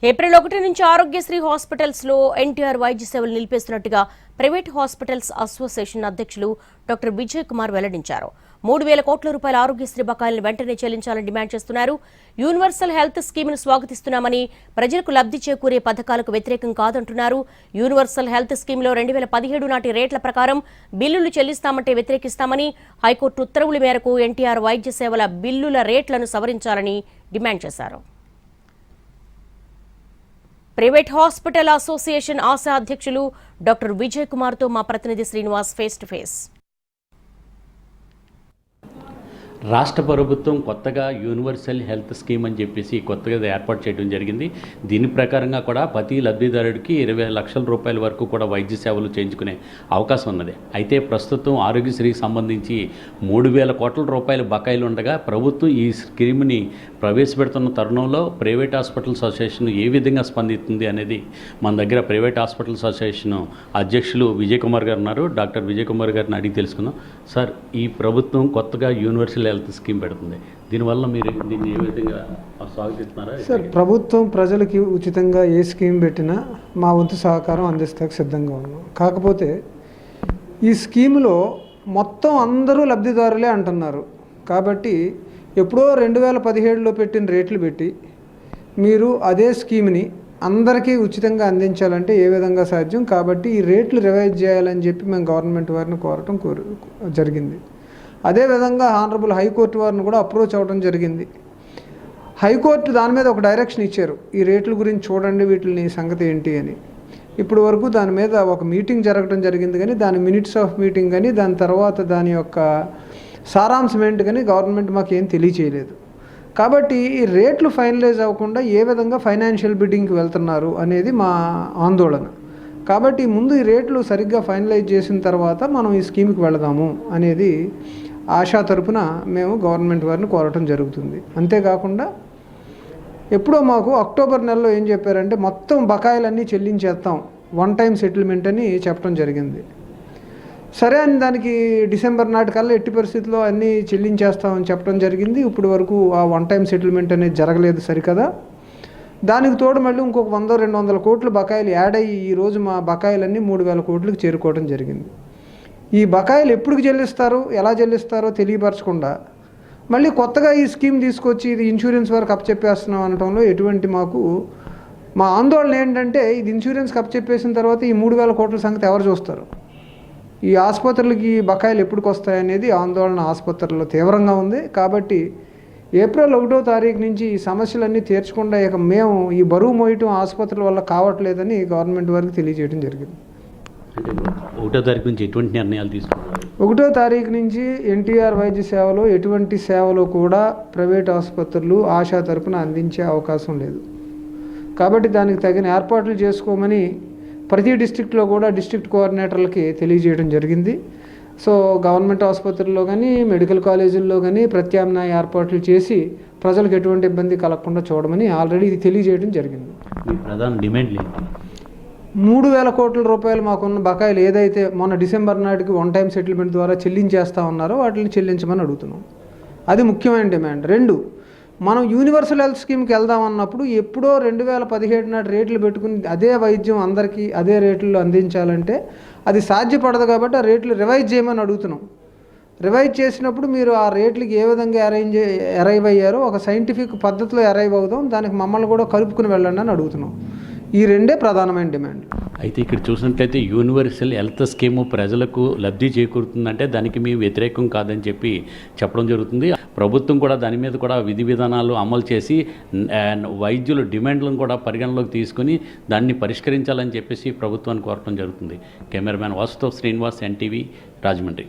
April 1 నుంచి Aarogyasri hospitals లో ఎన్టీఆర్ వైద్య సేవలు నిలిపేస్తున్నట్టుగా ప్రైవేట్ హాస్పిటల్స్ అసోసియేషన్ అధ్యక్షులు డాక్టర్ విజయ్ కుమార్ వెల్లడించారు. 3,000 కోట్ల రూపాయల ఆరోగ్యశ్రీ బకాయిలను వెంటనే చెల్లించాలని డిమాండ్ చేస్తున్నారు. యూనివర్సల్ హెల్త్ స్కీమ్ను స్వాగతిస్తున్నామని, ప్రజలకు లబ్ధి చేకూరే పథకాలకు వ్యతిరేకం కాదంటున్నారు. యూనివర్సల్ హెల్త్ స్కీమ్లో 2017 నాటి రేట్ల ప్రకారం బిల్లులు చెల్లిస్తామంటే వ్యతిరేకిస్తామని, హైకోర్టు ఉత్తర్వుల మేరకు ఎన్టీఆర్ వైద్య సేవల బిల్లుల రేట్లను సవరించాలని డిమాండ్ చేశారు. ప్రైవేట్ హాస్పిటల్ అసోసియేషన్ ఆశా అధ్యక్షులు డాక్టర్ విజయ్ కుమార్ తో మా ప్రతినిధి శ్రీనివాస్ ఫేస్ టు ఫేస్. రాష్ట్ర ప్రభుత్వం కొత్తగా యూనివర్సల్ హెల్త్ స్కీమ్ అని చెప్పేసి కొత్తగా ఏర్పాటు చేయడం జరిగింది. దీని ప్రకారంగా కూడా ప్రతి లబ్ధిదారుడికి 20 లక్షల రూపాయల వరకు కూడా వైద్య సేవలు చేయించుకునే అవకాశం ఉన్నది. అయితే ప్రస్తుతం ఆరోగ్యశ్రీకి సంబంధించి 3,000 కోట్ల రూపాయల బకాయిలు ఉండగా ప్రభుత్వం ఈ స్కీమ్ని ప్రవేశపెడుతున్న తరుణంలో ప్రైవేట్ హాస్పిటల్స్ అసోసియేషన్ ఏ విధంగా స్పందిస్తుంది అనేది మన దగ్గర ప్రైవేట్ హాస్పిటల్స్ అసోసియేషన్ అధ్యక్షులు విజయ్ కుమార్ గారు ఉన్నారు. డాక్టర్ విజయ్ కుమార్ గారిని అడిగి తెలుసుకుందాం. సార్, ఈ ప్రభుత్వం కొత్తగా యూనివర్సల్ హెల్త్ స్కీమ్ పెడుతుంది. దీనివల్ల మీరు దీన్ని ఏ విధంగా స్వాగతిస్తున్నారా? సార్, ప్రభుత్వం ప్రజలకి ఉచితంగా ఏ స్కీమ్ పెట్టినా మా వంతు సహకారం అందిస్తానికి సిద్ధంగా ఉన్నాం. కాకపోతే ఈ స్కీములో మొత్తం అందరూ లబ్ధిదారులే అంటున్నారు. కాబట్టి ఎప్పుడో 2017లో పెట్టిన రేట్లు పెట్టి మీరు అదే స్కీమ్ని అందరికీ ఉచితంగా అందించాలంటే ఏ విధంగా సాధ్యం? కాబట్టి ఈ రేట్లు రివైజ్ చేయాలని చెప్పి మేము గవర్నమెంట్ వారిని కోరటం జరిగింది. అదేవిధంగా హానరబుల్ హైకోర్టు వారిని కూడా అప్రోచ్ అవ్వడం జరిగింది. హైకోర్టు దాని మీద ఒక డైరెక్షన్ ఇచ్చారు, ఈ రేట్ల గురించి చూడండి, వీటిని సంగతి ఏంటి అని. ఇప్పుడు వరకు దాని మీద ఒక మీటింగ్ జరగడం జరిగింది, కానీ దాని మినిట్స్ ఆఫ్ మీటింగ్ కానీ దాని తర్వాత దాని యొక్క సారాంశం ఏంటి కానీ గవర్నమెంట్ మాకు ఏం తెలియచేయలేదు. కాబట్టి ఈ రేట్లు ఫైనలైజ్ అవ్వకుండా ఏ విధంగా ఫైనాన్షియల్ బిడ్డింగ్కి వెళ్తున్నారు అనేది మా ఆందోళన. కాబట్టి ముందు ఈ రేట్లు సరిగ్గా ఫైనలైజ్ చేసిన తర్వాత మనం ఈ స్కీమ్కి వెళదాము అనేది ఆశా తరపున మేము గవర్నమెంట్ వారిని కోరటం జరుగుతుంది. అంతేకాకుండా ఎప్పుడో మాకు అక్టోబర్ నెలలో ఏం చెప్పారంటే మొత్తం బకాయిలన్నీ చెల్లించేస్తాం, వన్ టైం సెటిల్మెంట్ అని చెప్పడం జరిగింది. సరే అని దానికి డిసెంబర్ నాటికల్లా ఎట్టి పరిస్థితుల్లో అన్నీ చెల్లించేస్తామని చెప్పడం జరిగింది. ఇప్పుడు వరకు ఆ వన్ టైం సెటిల్మెంట్ అనేది జరగలేదు సరికదా. దానికి తోడు మళ్ళీ ఇంకొక 100-200 కోట్లు బకాయిలు యాడ్ అయ్యి ఈరోజు మా బకాయిలన్నీ 3,000 కోట్లకు చేరుకోవడం జరిగింది. ఈ బకాయిలు ఎప్పుడు చెల్లిస్తారు, ఎలా చెల్లిస్తారో తెలియపరచకుండా మళ్ళీ కొత్తగా ఈ స్కీమ్ తీసుకొచ్చి ఇది ఇన్సూరెన్స్ వరకు అప్పచెప్పేస్తున్నాం అనడంలో ఎటువంటి మా ఆందోళన ఏంటంటే, ఇది ఇన్సూరెన్స్కి అప్పచెప్పేసిన తర్వాత ఈ 3,000 కోట్ల సంగతి ఎవరు చూస్తారు? ఈ ఆసుపత్రులకి బకాయిలు ఎప్పటికి వస్తాయనేది ఆందోళన ఆసుపత్రుల్లో తీవ్రంగా ఉంది. కాబట్టి ఏప్రిల్ 1వ తారీఖు నుంచి ఈ సమస్యలన్నీ తీర్చకుండా ఇక మేము ఈ బరువు మోయటం ఆసుపత్రుల వల్ల కావట్లేదని గవర్నమెంట్ వారికి తెలియజేయడం జరిగింది. అంటే 1వ తారీఖు నుంచి ఎటువంటి నిర్ణయాలు తీసుకున్నారు? 1వ తారీఖు నుంచి ఎన్టీఆర్ వైద్య సేవలో ఎటువంటి సేవలు కూడా ప్రైవేట్ ఆసుపత్రులు ఆశా తరపున అందించే అవకాశం లేదు. కాబట్టి దానికి తగిన ఏర్పాట్లు చేసుకోమని ప్రతి డిస్ట్రిక్ట్లో కూడా డిస్ట్రిక్ట్ కోఆర్డినేటర్లకి తెలియజేయడం జరిగింది. సో గవర్నమెంట్ ఆసుపత్రుల్లో కానీ మెడికల్ కాలేజీల్లో కానీ ప్రత్యామ్నాయ ఏర్పాట్లు చేసి ప్రజలకు ఎటువంటి ఇబ్బంది కలగకుండా చూడమని ఆల్రెడీ ఇది తెలియజేయడం జరిగింది. ప్రధాన డిమాండ్ 3,000 కోట్ల రూపాయలు మాకున్న బకాయిలు ఏదైతే మొన్న డిసెంబర్ నాటికి వన్ టైం సెటిల్మెంట్ ద్వారా చెల్లించేస్తా ఉన్నారో వాటిని చెల్లించమని అడుగుతున్నాం. అది ముఖ్యమైన డిమాండ్. 2, మనం యూనివర్సల్ హెల్త్ స్కీమ్కి వెళ్దామన్నప్పుడు ఎప్పుడో 2017 నాటి రేట్లు పెట్టుకుని అదే వైద్యం అందరికీ అదే రేట్లలో అందించాలంటే అది సాధ్యపడదు. కాబట్టి ఆ రేట్లు రివైజ్ చేయమని అడుగుతున్నాం. రివైజ్ చేసినప్పుడు మీరు ఆ రేట్లకి ఏ విధంగా అరైవ్ అయ్యారో ఒక సైంటిఫిక్ పద్ధతిలో అరైవ్ అవుదాం, దానికి మమ్మల్ని కూడా కలుపుకుని వెళ్ళండి అని అడుగుతున్నాం. ఈ 2 ప్రధానమైన డిమాండ్. అయితే ఇక్కడ చూసినట్లయితే యూనివర్సల్ హెల్త్ స్కీమ్ ప్రజలకు లబ్ధి చేకూరుతుందంటే దానికి మేము వ్యతిరేకం కాదని చెప్పడం జరుగుతుంది. ప్రభుత్వం కూడా దాని మీద కూడా విధి విధానాలు అమలు చేసి వైద్యుల డిమాండ్లను కూడా పరిగణలోకి తీసుకుని దాన్ని పరిష్కరించాలని చెప్పేసి ప్రభుత్వాన్ని కోరటం జరుగుతుంది. కెమెరామ్యాన్ వాసుతో శ్రీనివాస్, NTV, రాజమండ్రి.